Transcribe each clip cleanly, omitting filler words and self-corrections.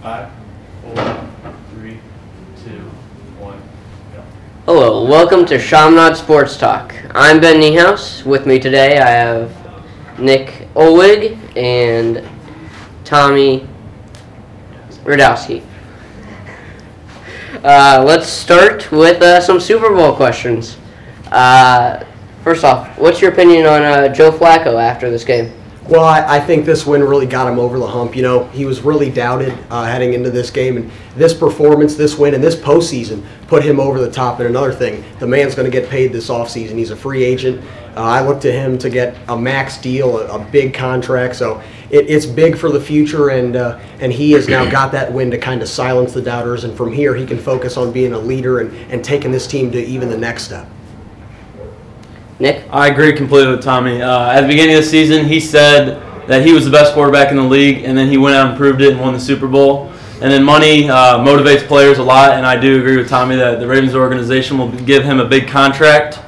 5, 4, 3, 2, 1, go. Hello, welcome to Chaminade Sports Talk. I'm Ben Niehaus. With me today I have Nick Olwig and Tommy Radowski. Let's start with some Super Bowl questions. First off, what's your opinion on Joe Flacco after this game? Well, I think this win really got him over the hump. You know, he was really doubted heading into this game, and this performance, this win, and this postseason put him over the top. And another thing, the man's going to get paid this offseason. He's a free agent. I look to him to get a max deal, a big contract. So it's big for the future, and he has now got that win to kind of silence the doubters. And from here, he can focus on being a leader and taking this team to even the next step. Nick? I agree completely with Tommy. At the beginning of the season, he said that he was the best quarterback in the league, and then he went out and proved it and won the Super Bowl. And then money motivates players a lot, and I do agree with Tommy that the Ravens organization will give him a big contract.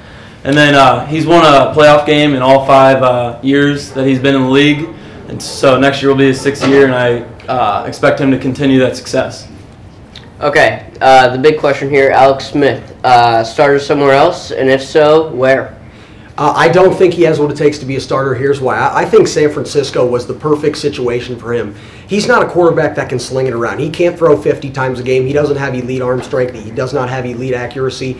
And then he's won a playoff game in all 5 years that he's been in the league, and so next year will be his 6th year, and I expect him to continue that success. Okay, the big question here, Alex Smith, starter somewhere else, and if so, where? I don't think he has what it takes to be a starter. Here's why. I think San Francisco was the perfect situation for him. He's not a quarterback that can sling it around. He can't throw 50 times a game. He doesn't have elite arm strength. He does not have elite accuracy.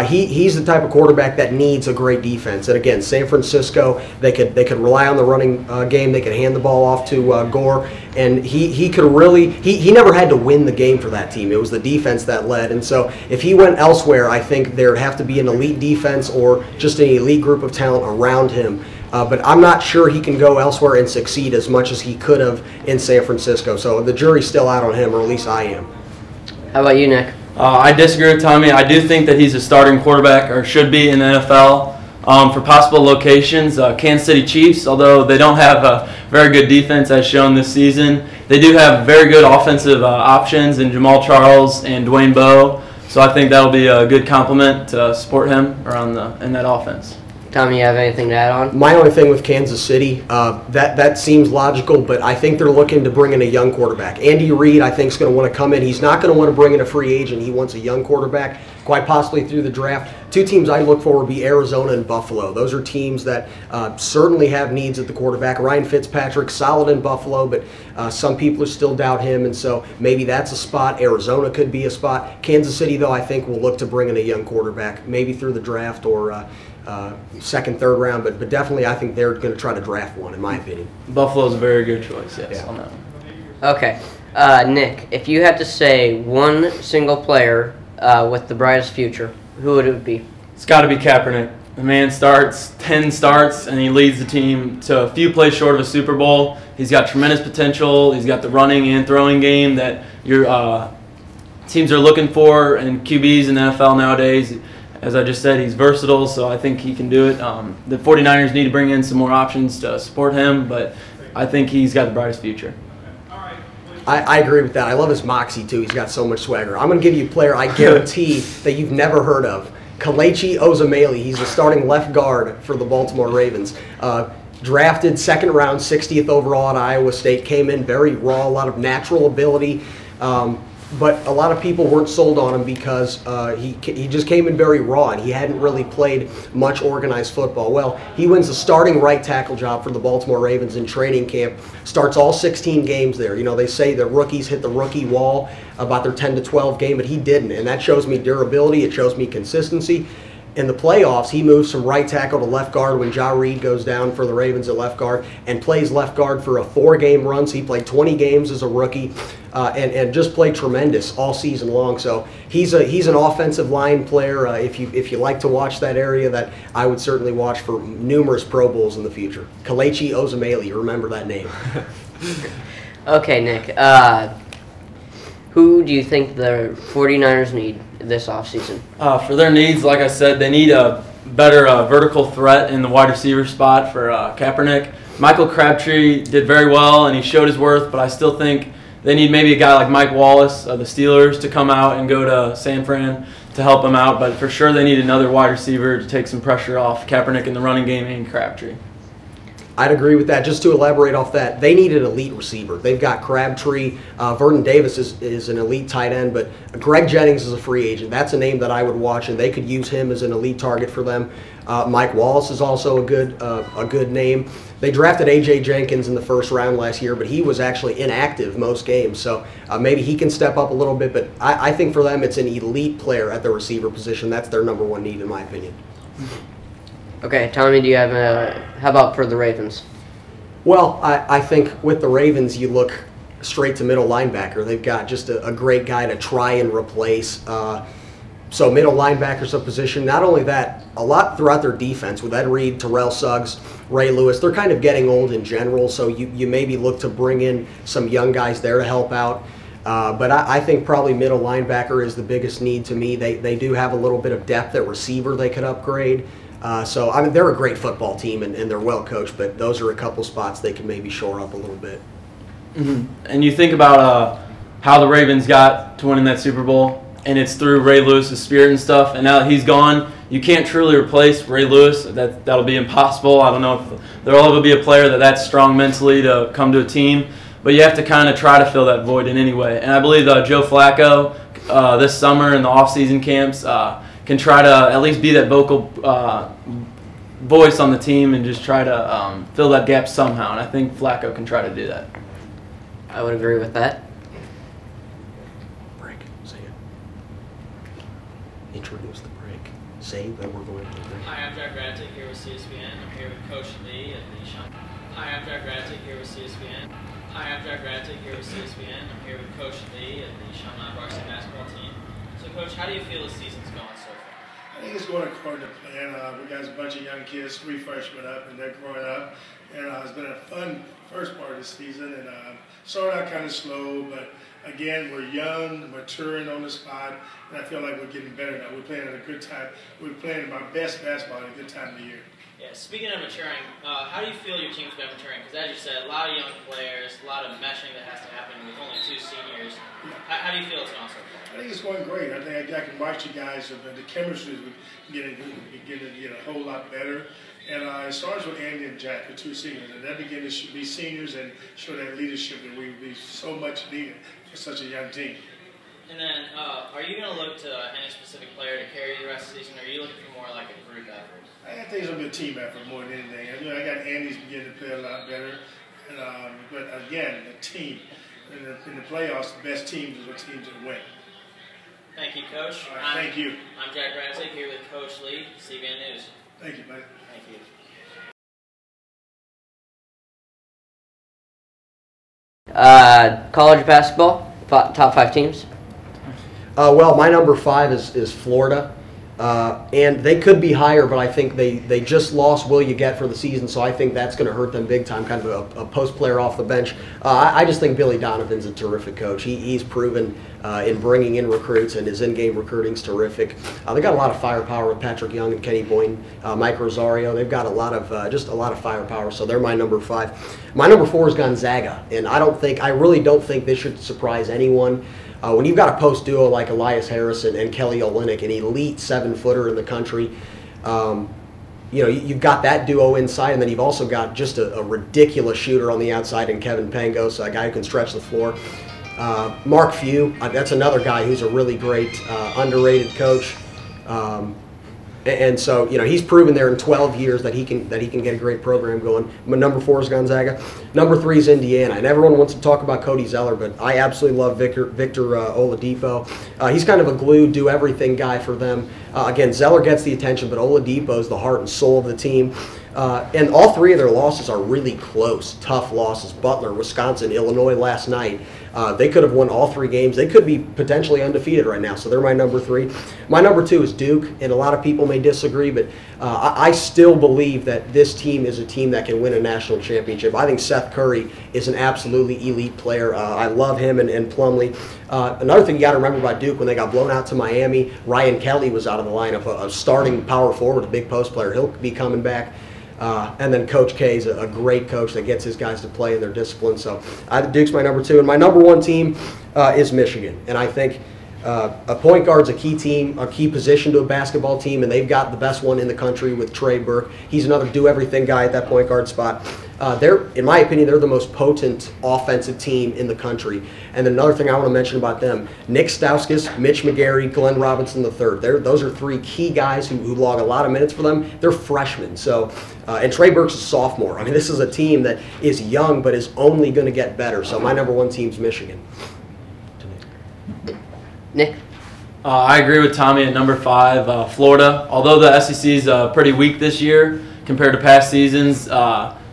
He's the type of quarterback that needs a great defense. And again, San Francisco, they could rely on the running game. They could hand the ball off to Gore, and he could really he never had to win the game for that team. It was the defense that led. And so if he went elsewhere, I think there'd have to be an elite defense or just an elite group of talent around him. But I'm not sure he can go elsewhere and succeed as much as he could have in San Francisco. So the jury's still out on him, or at least I am. How about you, Nick? I disagree with Tommy. I do think that he's a starting quarterback, or should be in the NFL. For possible locations, Kansas City Chiefs, although they don't have a very good defense as shown this season, they do have very good offensive options in Jamal Charles and Dwayne Bowe. So I think that'll be a good compliment to support him around in that offense. Tommy, you have anything to add on? My only thing with Kansas City, that seems logical, but I think they're looking to bring in a young quarterback. Andy Reid, I think, is going to want to come in. He's not going to want to bring in a free agent. He wants a young quarterback, quite possibly through the draft. 2 teams I look for would be Arizona and Buffalo. Those are teams that certainly have needs at the quarterback. Ryan Fitzpatrick, solid in Buffalo, but some people still doubt him, and so maybe that's a spot. Arizona could be a spot. Kansas City, though, I think will look to bring in a young quarterback, maybe through the draft or second, third round, but definitely I think they're going to try to draft one, in my opinion. Buffalo's a very good choice, yes, Yeah. on that one. Okay. Nick, if you had to say one single player with the brightest future, who would it be? It's got to be Kaepernick. The man starts 10 starts, and he leads the team to a few plays short of a Super Bowl. He's got tremendous potential. He's got the running and throwing game that your teams are looking for, and QBs in the NFL nowadays. As I just said, he's versatile, so I think he can do it. The 49ers need to bring in some more options to support him, but I think he's got the brightest future. I agree with that. I love his moxie, too. He's got so much swagger. I'm going to give you a player I guarantee that you've never heard of. Kelechi Osemele. He's the starting left guard for the Baltimore Ravens. Drafted 2nd round, 60th overall at Iowa State. Came in very raw, a lot of natural ability. But a lot of people weren't sold on him because he just came in very raw, and he hadn't really played much organized football. Well, he wins the starting right tackle job for the Baltimore Ravens in training camp, starts all 16 games there. You know, they say the rookies hit the rookie wall about their 10 to 12 game, but he didn't, and that shows me durability. It shows me consistency. In the playoffs, he moves from right tackle to left guard when Ja Reed goes down for the Ravens at left guard, and plays left guard for a 4-game run. So he played 20 games as a rookie and just played tremendous all season long. So he's an offensive line player. If you like to watch that area, that I would certainly watch for numerous Pro Bowls in the future. Kelechi Osemele, remember that name. Okay, Nick. Who do you think the 49ers need this offseason? For their needs, like I said, they need a better vertical threat in the wide receiver spot for Kaepernick. Michael Crabtree did very well, and he showed his worth, but I still think they need maybe a guy like Mike Wallace of the Steelers to come out and go to San Fran to help them out, but for sure they need another wide receiver to take some pressure off Kaepernick in the running game and Crabtree. I'd agree with that. Just to elaborate off that, they need an elite receiver. They've got Crabtree. Vernon Davis is an elite tight end, but Greg Jennings is a free agent. That's a name that I would watch, and they could use him as an elite target for them. Mike Wallace is also a good name. They drafted A.J. Jenkins in the first round last year, but he was actually inactive most games, so maybe he can step up a little bit. But I think for them, it's an elite player at the receiver position. That's their number one need, in my opinion. Okay, Tommy, do you have how about for the Ravens? Well, I think with the Ravens, you look straight to middle linebacker. They've got just a great guy to try and replace. So middle linebacker's a position. Not only that, a lot throughout their defense with Ed Reed, Terrell Suggs, Ray Lewis. They're kind of getting old in general, so you maybe look to bring in some young guys there to help out. But I think probably middle linebacker is the biggest need to me. They do have a little bit of depth at receiver they could upgrade. So, I mean, they're a great football team, and they're well coached, but those are a couple spots they can maybe shore up a little bit. Mm-hmm. And you think about how the Ravens got to winning that Super Bowl, and it's through Ray Lewis's spirit and stuff, and now that he's gone, you can't truly replace Ray Lewis. That'll be impossible. I don't know if there'll ever be a player that's strong mentally to come to a team, but you have to kind of try to fill that void in any way. And I believe Joe Flacco this summer in the off-season camps can try to at least be that vocal voice on the team and just try to fill that gap somehow. And I think Flacco can try to do that. I would agree with that. Break. Say it. Introduce the break. Say that we're going to the break. Hi, I'm Jack Radtick here with CSBN. I'm here with Coach Lee and the Chaminade. Hi, I'm Jack Radtick here with CSBN. Hi, I'm Jack Radtick here with CSBN. I'm here with Coach Lee and the Chaminade varsity basketball team. So, Coach, how do you feel the season's going so far? I think it's going according to plan. We got a bunch of young kids, 3 freshmen up, and they're growing up. And it's been a fun first part of the season. And started out kind of slow, but again, we're young, maturing on the spot, and I feel like we're getting better now. We're playing at a good time. We're playing our best basketball at a good time of the year. Yeah, speaking of maturing, how do you feel your team's been maturing? Because as you said, a lot of young players, a lot of meshing that has to happen with only 2 seniors. How do you feel it's going so far? I think it's going great. I think I can watch you guys. The chemistry is beginning to get a whole lot better. And it starts with Andy and Jack, the 2 seniors. And they begin to be seniors and show that leadership that we so much needed for such a young team. And then, are you going to look to any specific player to carry the rest of the season, or are you looking for more like a group effort? I think it's going to be a team effort more than anything. I got Andy's beginning to play a lot better. And, but again, the team. In the playoffs, the best teams are the teams that win. Thank you, Coach. All right, thank you. I'm Jack Radtick here with Coach Lee, CBN News. Thank you, buddy. Thank you. College basketball, top 5 teams. Well, my number 5 is Florida. And they could be higher, but I think they just lost Will You Get for the season, so I think that's going to hurt them big time, kind of a post player off the bench. I just think Billy Donovan's a terrific coach. He's proven in bringing in recruits, and his in-game recruiting's terrific. They got a lot of firepower with Patrick Young and Kenny Boyden, Mike Rosario. They've got a lot of just a lot of firepower, so they're my number 5. My number 4 is Gonzaga, and I really don't think this should surprise anyone. When you've got a post duo like Elias Harrison and Kelly Olynyk, an elite 7-footer in the country, you've got that duo inside, and then you've also got just a ridiculous shooter on the outside in Kevin Pangos, a guy who can stretch the floor. Mark Few, that's another guy who's a really great, underrated coach. And so, he's proven there in 12 years that he can get a great program going. My number 4 is Gonzaga. Number 3 is Indiana. And everyone wants to talk about Cody Zeller, but I absolutely love Victor Oladipo. He's kind of a glue, do-everything guy for them. Again, Zeller gets the attention, but Oladipo is the heart and soul of the team. And all 3 of their losses are really close, tough losses. Butler, Wisconsin, Illinois last night. They could have won all 3 games. They could be potentially undefeated right now, so they're my number 3. My number 2 is Duke, and a lot of people may disagree, but I still believe that this team is a team that can win a national championship. I think Seth Curry is an absolutely elite player. I love him and Plumlee. Another thing you got to remember about Duke, when they got blown out to Miami, Ryan Kelly was out of the lineup, a starting power forward, a big post player. He'll be coming back. And then Coach K is a great coach that gets his guys to play in their discipline. So Duke's my number 2. And my number 1 team is Michigan. And I think A point guard's a key position to a basketball team, and they've got the best one in the country with Trey Burke. He's another do-everything guy at that point guard spot. In my opinion, they're the most potent offensive team in the country. And another thing I want to mention about them, Nick Stauskas, Mitch McGarry, Glenn Robinson III. Those are three key guys who log a lot of minutes for them. They're freshmen. And Trey Burke's a sophomore. I mean, this is a team that is young but is only going to get better. So my number one team's Michigan. Nick? I agree with Tommy at number 5, Florida. Although the SEC is pretty weak this year compared to past seasons,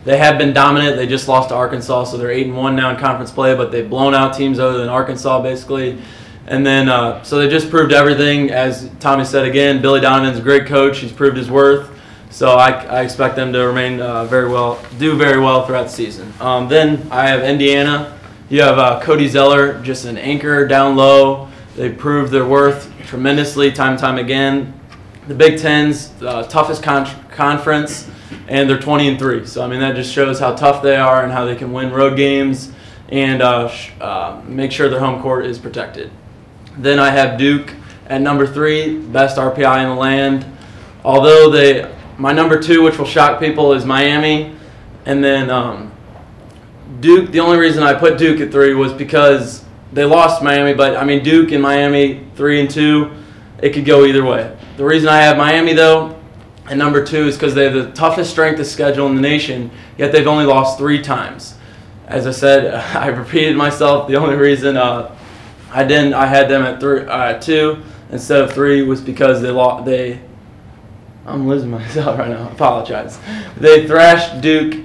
they have been dominant. They just lost to Arkansas, so they're 8-1 now in conference play, but they've blown out teams other than Arkansas, basically. And then, so they just proved everything. As Tommy said again, Billy Donovan's a great coach. He's proved his worth. So I expect them to remain do very well throughout the season. Then I have Indiana. You have Cody Zeller, just an anchor down low. They proved their worth tremendously time and time again. The Big Ten's toughest conference, and they're 20-3. So I mean that just shows how tough they are and how they can win road games and make sure their home court is protected. Then I have Duke at number 3, best RPI in the land. Although my number 2, which will shock people, is Miami, and then Duke. The only reason I put Duke at 3 was because they lost Miami, but I mean Duke and Miami 3-2, it could go either way. The reason I have Miami though at number 2 is because they have the toughest strength of schedule in the nation, yet they've only lost 3 times. As I said, I repeated myself. The only reason I had them at 2 instead of 3 was because I'm losing myself right now. I apologize. They thrashed Duke,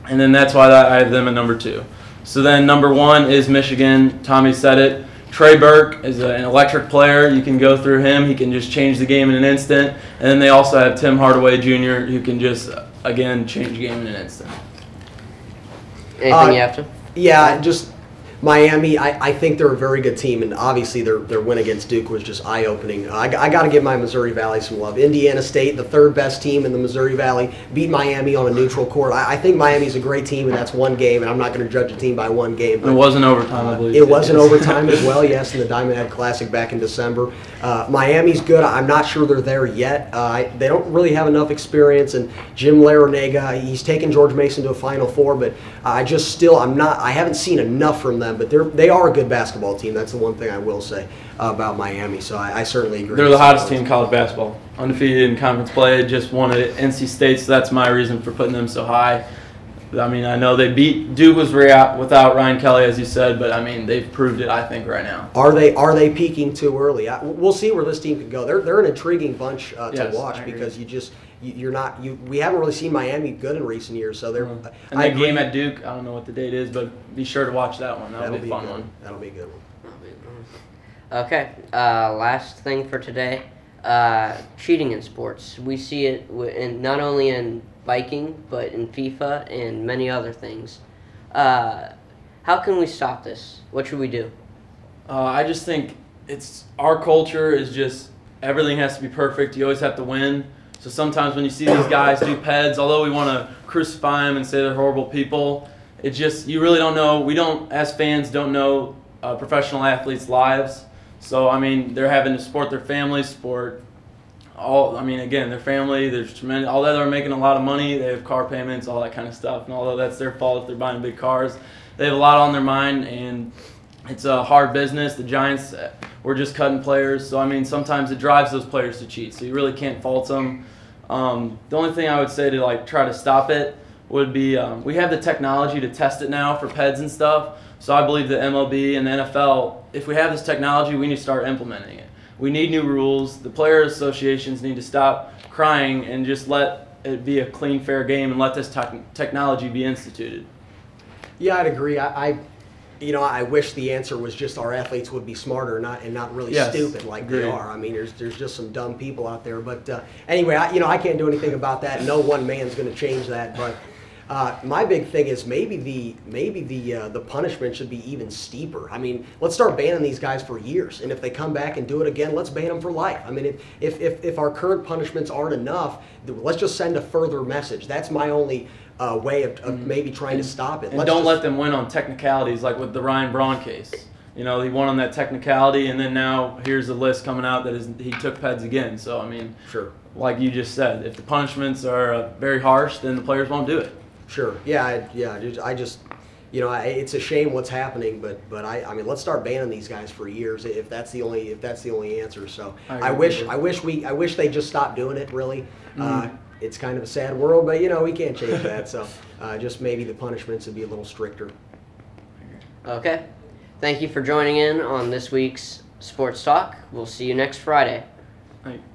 and then that's why I have them at number 2. So then number 1 is Michigan. Tommy said it. Trey Burke is an electric player. You can go through him. He can just change the game in an instant. And then they also have Tim Hardaway Jr., who can just, again, change the game in an instant. Anything you have to? Yeah, just Miami, I think they're a very good team, and obviously their win against Duke was just eye-opening. I got to give my Missouri Valley some love. Indiana State, the 3rd best team in the Missouri Valley, beat Miami on a neutral court. I think Miami's a great team, and that's one game, and I'm not going to judge a team by one game. But it wasn't overtime, I believe. It wasn't overtime as well, yes, in the Diamond Head Classic back in December. Miami's good. I'm not sure they're there yet. They don't really have enough experience, and Jim Larrañaga, he's taken George Mason to a Final Four, but I haven't seen enough from them. But they are a good basketball team. That's the one thing I will say about Miami. So I certainly agree. They're the hottest team in college basketball. Undefeated in conference play. Just won at NC State, so that's my reason for putting them so high. I mean, I know they beat Duke without Ryan Kelly, as you said, but I mean they've proved it, I think, right now. Are they peaking too early? We'll see where this team could go. They're an intriguing bunch to watch because we haven't really seen Miami good in recent years. So they're and that game at Duke, I don't know what the date is, but be sure to watch that one. That'll be a fun one. That'll be a good one. Okay, last thing for today, cheating in sports. We see it not only in biking, but in FIFA and many other things. How can we stop this? What should we do? I just think our culture is just everything has to be perfect. You always have to win. So sometimes when you see these guys do PEDs, although we want to crucify them and say they're horrible people, it's just you really don't know. We don't, as fans, don't know professional athletes' lives. So I mean, they're having to support their family, their family, there's tremendous, although they're making a lot of money, they have car payments, all that kind of stuff, and although that's their fault if they're buying big cars, they have a lot on their mind, and it's a hard business. The Giants were just cutting players, so I mean, sometimes it drives those players to cheat, so you really can't fault them. The only thing I would say to try to stop it would be, we have the technology to test it now for PEDs and stuff, so I believe the MLB and the NFL, if we have this technology, we need to start implementing it. We need new rules. The player associations need to stop crying and just let it be a clean, fair game and let this technology be instituted. Yeah, I'd agree. I wish the answer was just our athletes would be smarter and not really stupid like they are. I mean, there's just some dumb people out there. But anyway, I can't do anything about that. No one man's going to change that. But my big thing is maybe the punishment should be even steeper. I mean, let's start banning these guys for years, and if they come back and do it again, let's ban them for life. I mean, if our current punishments aren't enough, let's just send a further message. That's my only way of maybe trying to stop it. And don't let them win on technicalities like with the Ryan Braun case. he won on that technicality, and then now here's a list coming out that he took PEDs again. So, I mean, Sure. like you just said, if the punishments are very harsh, then the players won't do it. Sure. Yeah. I just, it's a shame what's happening, but I mean, let's start banning these guys for years if that's the only answer. So I wish they just stopped doing it. Really, it's kind of a sad world, but we can't change that. So just maybe the punishments would be a little stricter. Okay. Thank you for joining in on this week's Sports Talk. We'll see you next Friday. Thank you.